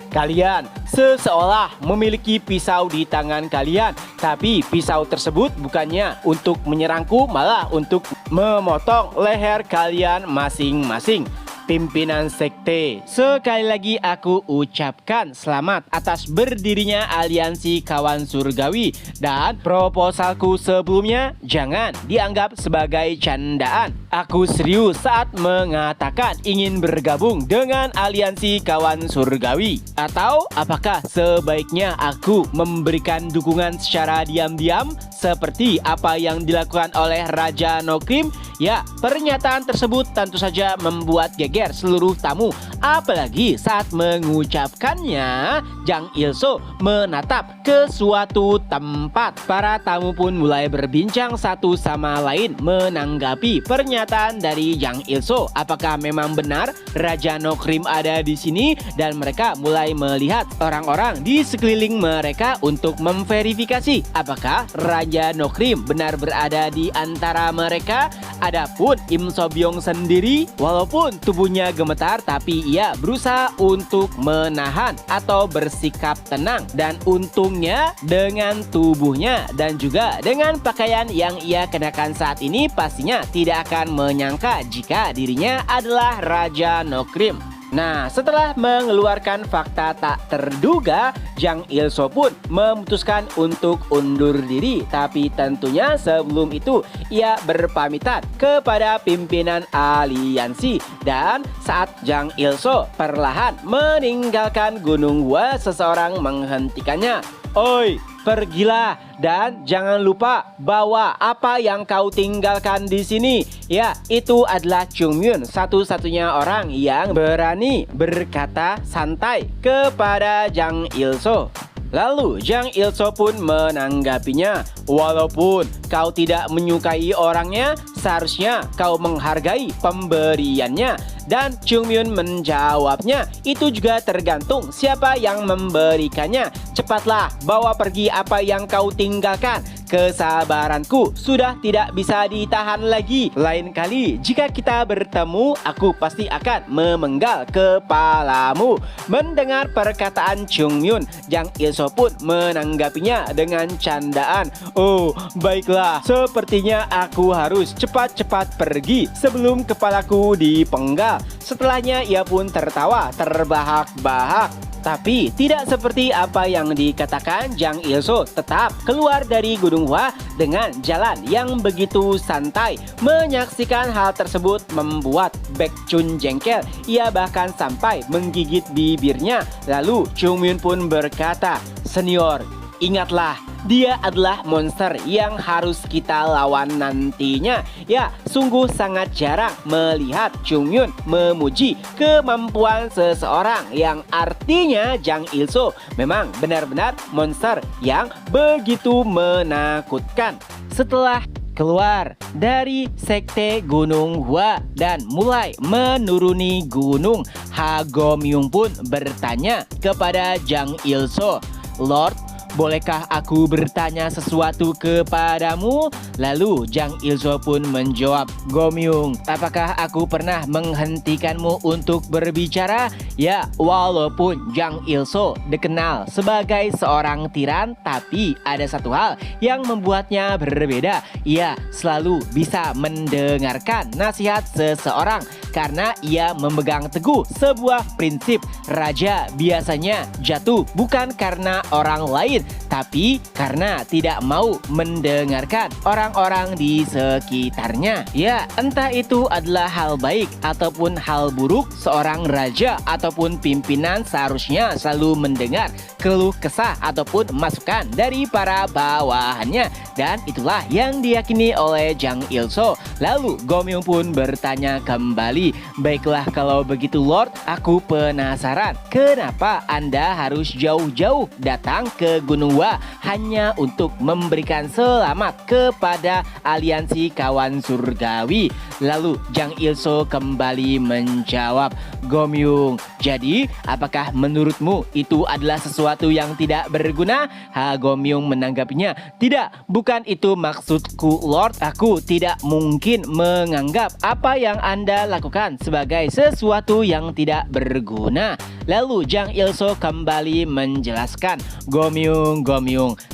Kalian seolah memiliki pisau di tangan kalian, tapi pisau tersebut bukannya untuk menyerangku, malah untuk memotong leher kalian masing-masing. Pimpinan sekte, sekali lagi aku ucapkan selamat atas berdirinya aliansi kawan surgawi, dan proposalku sebelumnya jangan dianggap sebagai candaan. Aku serius saat mengatakan ingin bergabung dengan aliansi kawan surgawi. Atau apakah sebaiknya aku memberikan dukungan secara diam-diam seperti apa yang dilakukan oleh Raja Nokrim? Ya, pernyataan tersebut tentu saja membuat geger seluruh tamu. Apalagi saat mengucapkannya, Zhang Ilso menatap ke suatu tempat. Para tamu pun mulai berbincang satu sama lain menanggapi pernyataan dari Zhang Ilso. Apakah memang benar Raja Nokrim ada di sini? Dan mereka mulai melihat orang-orang di sekeliling mereka untuk memverifikasi apakah Raja Nokrim benar berada di antara mereka. Adapun Im Sobyong sendiri, walaupun tubuhnya gemetar, tapi ia berusaha untuk menahan atau bersikap tenang. Dan untungnya dengan tubuhnya dan juga dengan pakaian yang ia kenakan saat ini, pastinya tidak akan menyangka jika dirinya adalah Raja Nokrim. Nah, setelah mengeluarkan fakta tak terduga, Zhang Ilso pun memutuskan untuk undur diri. Tapi tentunya sebelum itu ia berpamitan kepada pimpinan aliansi. Dan saat Zhang Ilso perlahan meninggalkan Gunung Hua, seseorang menghentikannya. "Oi, pergilah dan jangan lupa bawa apa yang kau tinggalkan di sini." Ya, itu adalah Chung Myun, satu-satunya orang yang berani berkata santai kepada Zhang Ilso. Lalu Zhang Ilso pun menanggapinya, "Walaupun kau tidak menyukai orangnya, seharusnya kau menghargai pemberiannya." Dan Chung Myun menjawabnya, "Itu juga tergantung siapa yang memberikannya. Cepatlah bawa pergi apa yang kau tinggalkan. Kesabaranku sudah tidak bisa ditahan lagi. Lain kali jika kita bertemu, aku pasti akan memenggal kepalamu." Mendengar perkataan Chung Myun, Zhang Ilso pun menanggapinya dengan candaan, "Oh, baiklah, sepertinya aku harus cepat-cepat pergi sebelum kepalaku dipenggal." Setelahnya ia pun tertawa terbahak-bahak. Tapi tidak seperti apa yang dikatakan, Zhang Ilso tetap keluar dari Gunung Hua dengan jalan yang begitu santai. Menyaksikan hal tersebut membuat Baek Chun jengkel. Ia bahkan sampai menggigit bibirnya. Lalu Chung Myun pun berkata, "Senior, ingatlah, dia adalah monster yang harus kita lawan nantinya." Ya, sungguh sangat jarang melihat Chung Myun memuji kemampuan seseorang, yang artinya Zhang Ilso memang benar-benar monster yang begitu menakutkan. Setelah keluar dari sekte Gunung Hua dan mulai menuruni gunung, Ha Gomyung pun bertanya kepada Zhang Ilso, "Lord, bolehkah aku bertanya sesuatu kepadamu? Lalu Jang Il-so pun menjawab, Gomyung, apakah aku pernah menghentikanmu untuk berbicara? Ya, walaupun Jang Il-so dikenal sebagai seorang tiran, tapi ada satu hal yang membuatnya berbeda. Ia selalu bisa mendengarkan nasihat seseorang karena ia memegang teguh sebuah prinsip. Raja biasanya jatuh bukan karena orang lain, tapi karena tidak mau mendengarkan orang-orang di sekitarnya. Ya, entah itu adalah hal baik ataupun hal buruk, seorang raja ataupun pimpinan seharusnya selalu mendengar keluh kesah ataupun masukan dari para bawahannya. Dan itulah yang diyakini oleh Jang Il-so. Lalu Gomyung pun bertanya kembali, baiklah kalau begitu Lord, aku penasaran kenapa Anda harus jauh-jauh datang ke Gunung Hua hanya untuk memberikan selamat kepada aliansi kawan surgawi. Lalu Jang Il-so kembali menjawab, Gomyung, jadi apakah menurutmu itu adalah sesuatu yang tidak berguna? Gomyung menanggapinya, tidak, bukan itu maksudku Lord. Aku tidak mungkin menganggap apa yang Anda lakukan sebagai sesuatu yang tidak berguna. Lalu Jang Il-so kembali menjelaskan, Gomyung,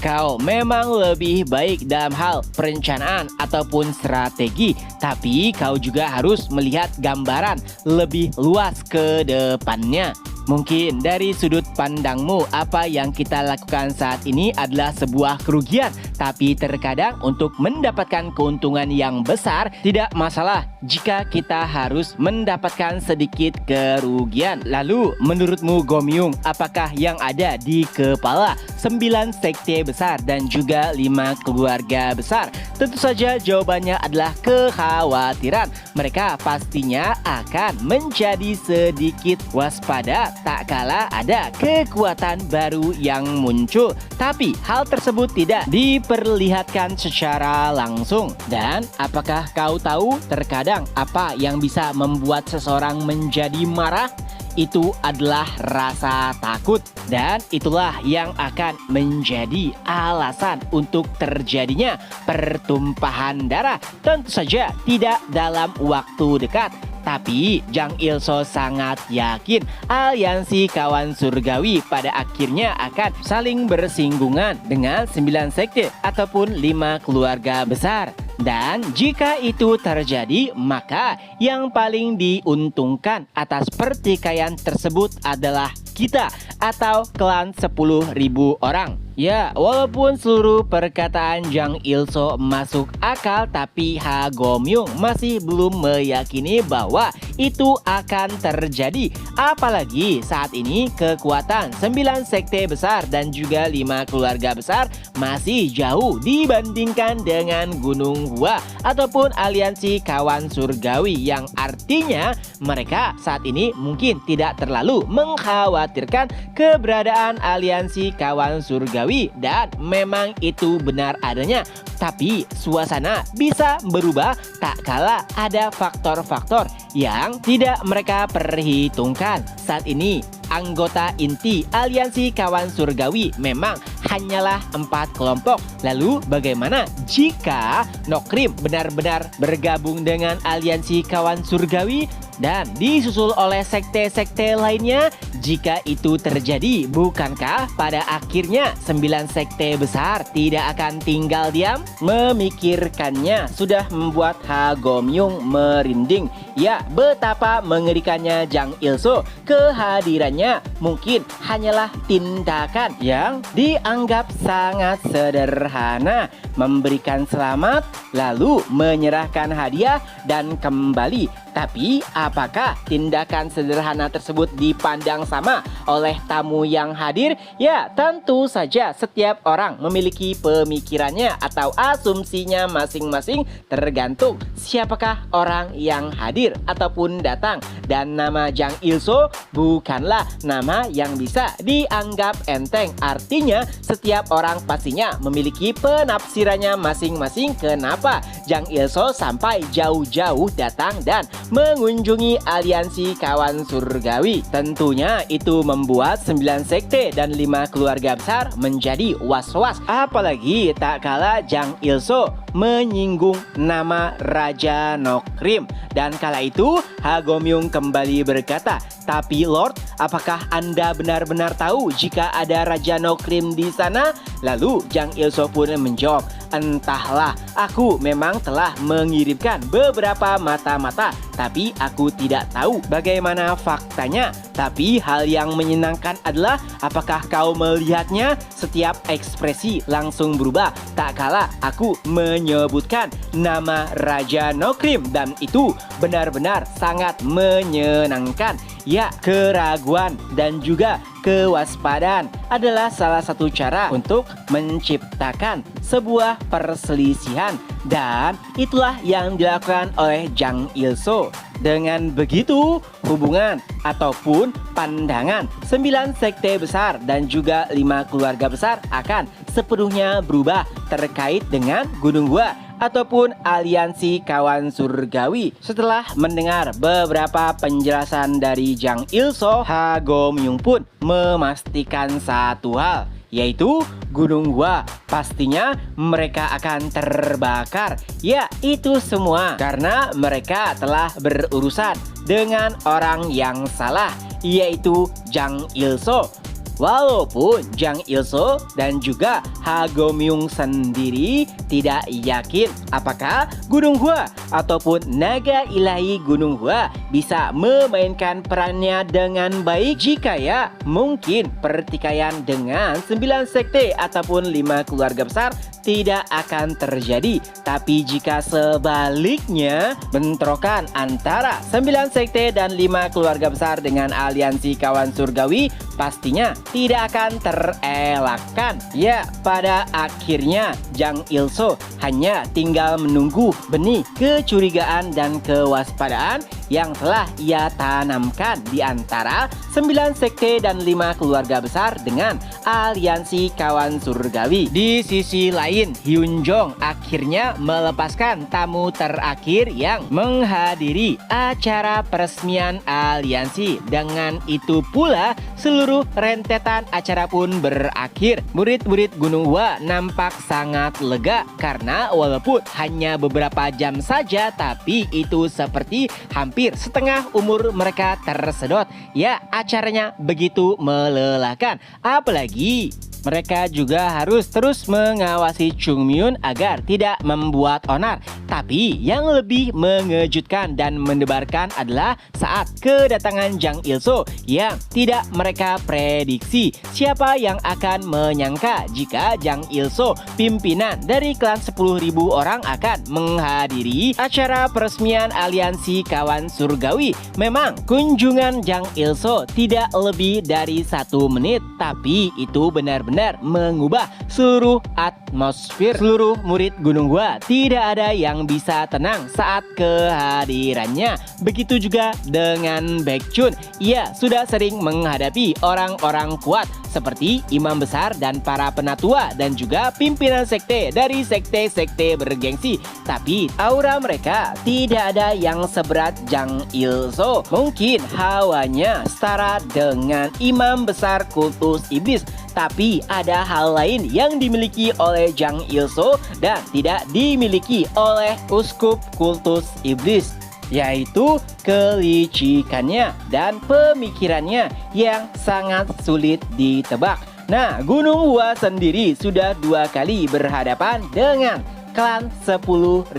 kau memang lebih baik dalam hal perencanaan ataupun strategi, tapi kau juga harus melihat gambaran lebih luas ke depannya. Mungkin dari sudut pandangmu apa yang kita lakukan saat ini adalah sebuah kerugian, tapi terkadang untuk mendapatkan keuntungan yang besar tidak masalah jika kita harus mendapatkan sedikit kerugian. Lalu menurutmu Gomyung, apakah yang ada di kepala 9 sekte besar dan juga 5 keluarga besar? Tentu saja jawabannya adalah kekhawatiran. Mereka pastinya akan menjadi sedikit waspada tak kala ada kekuatan baru yang muncul, tapi hal tersebut tidak diperlihatkan secara langsung. Dan apakah kau tahu terkadang apa yang bisa membuat seseorang menjadi marah? Itu adalah rasa takut, dan itulah yang akan menjadi alasan untuk terjadinya pertumpahan darah. Tentu saja tidak dalam waktu dekat, tapi Jang Il-so sangat yakin aliansi kawan surgawi pada akhirnya akan saling bersinggungan dengan 9 sekte ataupun 5 keluarga besar. Dan jika itu terjadi, maka yang paling diuntungkan atas pertikaian tersebut adalah kita atau klan 10.000 orang. Ya, walaupun seluruh perkataan Jang Il-so masuk akal, tapi Gomyung masih belum meyakini bahwa itu akan terjadi. Apalagi saat ini kekuatan 9 sekte besar dan juga 5 keluarga besar masih jauh dibandingkan dengan Gunung Hua ataupun aliansi kawan surgawi, yang artinya mereka saat ini mungkin tidak terlalu mengkhawatirkan keberadaan aliansi kawan surgawi. Dan memang itu benar adanya, tapi suasana bisa berubah tak kala ada faktor-faktor yang tidak mereka perhitungkan. Saat ini anggota inti aliansi kawan surgawi memang hanyalah 4 kelompok. Lalu bagaimana jika Nokrim benar-benar bergabung dengan aliansi kawan surgawi dan disusul oleh sekte-sekte lainnya? Jika itu terjadi, bukankah pada akhirnya 9 sekte besar tidak akan tinggal diam? Memikirkannya sudah membuat Gomyung merinding. Ya, betapa mengerikannya Jang Il-so. Kehadirannya mungkin hanyalah tindakan yang dianggap sangat sederhana, memberikan selamat, lalu menyerahkan hadiah dan kembali. Tapi apakah tindakan sederhana tersebut dipandang sama oleh tamu yang hadir? Ya, tentu saja setiap orang memiliki pemikirannya atau asumsinya masing-masing, tergantung siapakah orang yang hadir ataupun datang. Dan nama Jang Il-so bukanlah nama yang bisa dianggap enteng. Artinya setiap orang pastinya memiliki penafsirannya masing-masing kenapa Jang Il-so sampai jauh-jauh datang dan mengunjungi aliansi kawan surgawi. Tentunya itu membuat 9 sekte dan 5 keluarga besar menjadi was-was. Apalagi tak kala Jang Il-so menyinggung nama Raja Nokrim. Dan kala itu Ha Gomyung kembali berkata, "Tapi Lord, apakah Anda benar-benar tahu jika ada Raja Nokrim di sana?" Lalu Jang Il-so pun menjawab, "Entahlah, aku memang telah mengirimkan beberapa mata-mata, tapi aku tidak tahu bagaimana faktanya. Tapi hal yang menyenangkan adalah apakah kau melihatnya? Setiap ekspresi langsung berubah tak kala aku menyebutkan nama Raja Nokrim, dan itu benar-benar sangat menyenangkan. Ya, keraguan dan juga kewaspadaan adalah salah satu cara untuk menciptakan sebuah perselisihan, dan itulah yang dilakukan oleh Jang Il-so. Dengan begitu, hubungan ataupun pandangan 9 sekte besar dan juga 5 keluarga besar akan sepenuhnya berubah terkait dengan Gunung Gua ataupun aliansi kawan surgawi. Setelah mendengar beberapa penjelasan dari Jang Il-so, Ha Gomyung pun memastikan satu hal, yaitu Gunung Gua pastinya mereka akan terbakar. Ya, itu semua karena mereka telah berurusan dengan orang yang salah, yaitu Jang Il-so. Walaupun Jang Il-so dan juga Ha Gomyung sendiri tidak yakin apakah Gunung Gua ataupun naga ilahi Gunung Gua bisa memainkan perannya dengan baik, jika ya mungkin pertikaian dengan 9 sekte ataupun 5 keluarga besar tidak akan terjadi. Tapi jika sebaliknya, bentrokan antara 9 sekte dan 5 keluarga besar dengan aliansi kawan surgawi pastinya tidak akan terelakkan. Ya, pada akhirnya Jang Il-so hanya tinggal menunggu benih kecurigaan dan kewaspadaan yang telah ia tanamkan di antara 9 sekte dan 5 keluarga besar dengan aliansi kawan surgawi. Di sisi lain, Hyun Jong akhirnya melepaskan tamu terakhir yang menghadiri acara peresmian aliansi. Dengan itu pula seluruh rentetan acara pun berakhir. Murid-murid Gunung Gua nampak sangat lega karena walaupun hanya beberapa jam saja, tapi itu seperti hampir setengah umur mereka tersedot. Ya, acaranya begitu melelahkan. Apalagi mereka juga harus terus mengawasi Chung Myun agar tidak membuat onar. Tapi yang lebih mengejutkan dan mendebarkan adalah saat kedatangan Jang Il-so yang tidak mereka prediksi. Siapa yang akan menyangka jika Jang Il-so, pimpinan dari klan 10.000 orang, akan menghadiri acara peresmian aliansi kawan surgawi. Memang kunjungan Jang Il-so tidak lebih dari 1 menit, tapi itu benar-benar mengubah seluruh atmosfer. Seluruh murid Gunung Gua tidak ada yang bisa tenang saat kehadirannya. Begitu juga dengan Baekchun. Ia sudah sering menghadapi orang-orang kuat seperti imam besar dan para penatua dan juga pimpinan sekte dari sekte-sekte bergengsi. Tapi aura mereka tidak ada yang seberat Jang Il-so. Mungkin hawanya setara dengan imam besar kultus iblis, tapi ada hal lain yang dimiliki oleh Jang Il-so dan tidak dimiliki oleh uskup kultus iblis, yaitu kelicikannya dan pemikirannya yang sangat sulit ditebak. Nah, Gunung Gua sendiri sudah 2 kali berhadapan dengan klan 10.000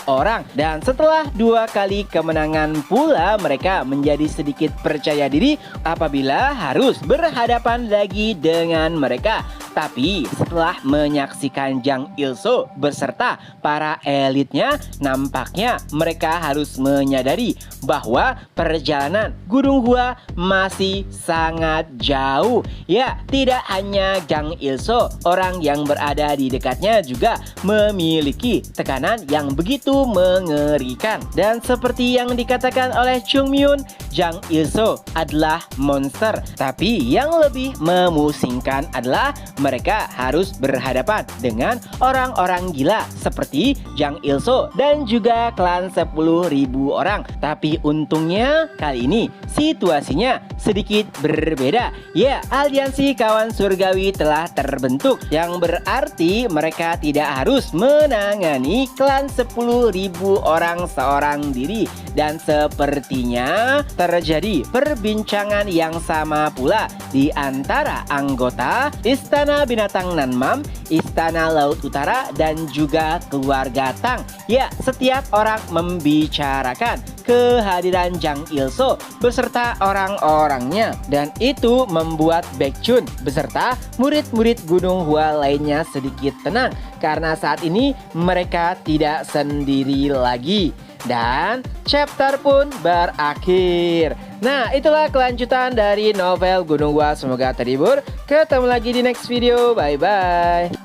orang, dan setelah 2 kali kemenangan pula mereka menjadi sedikit percaya diri apabila harus berhadapan lagi dengan mereka. Tapi setelah menyaksikan Jang Il-so beserta para elitnya, nampaknya mereka harus menyadari bahwa perjalanan Gunung Gua masih sangat jauh. Ya, tidak hanya Jang Il-so, orang yang berada di dekatnya juga memiliki tekanan yang begitu mengerikan. Dan seperti yang dikatakan oleh Chung Myun, Jang Il-so adalah monster. Tapi yang lebih memusingkan adalah mereka harus berhadapan dengan orang-orang gila seperti Jang Il-soo dan juga klan 10.000 orang. Tapi untungnya kali ini situasinya sedikit berbeda. Ya, aliansi kawan surgawi telah terbentuk, yang berarti mereka tidak harus menangani klan 10.000 orang seorang diri. Dan sepertinya terjadi perbincangan yang sama pula di antara anggota Istana Binatang Nanmam, Istana Laut Utara, dan juga keluarga Tang. Ya, setiap orang membicarakan kehadiran Jang Il-soo beserta orang-orangnya, dan itu membuat Baekhyun beserta murid-murid Gunung Hua lainnya sedikit tenang karena saat ini mereka tidak sendiri lagi. Dan chapter pun berakhir. Nah, itulah kelanjutan dari novel Gunung Hua. Semoga terhibur. Ketemu lagi di next video. Bye-bye.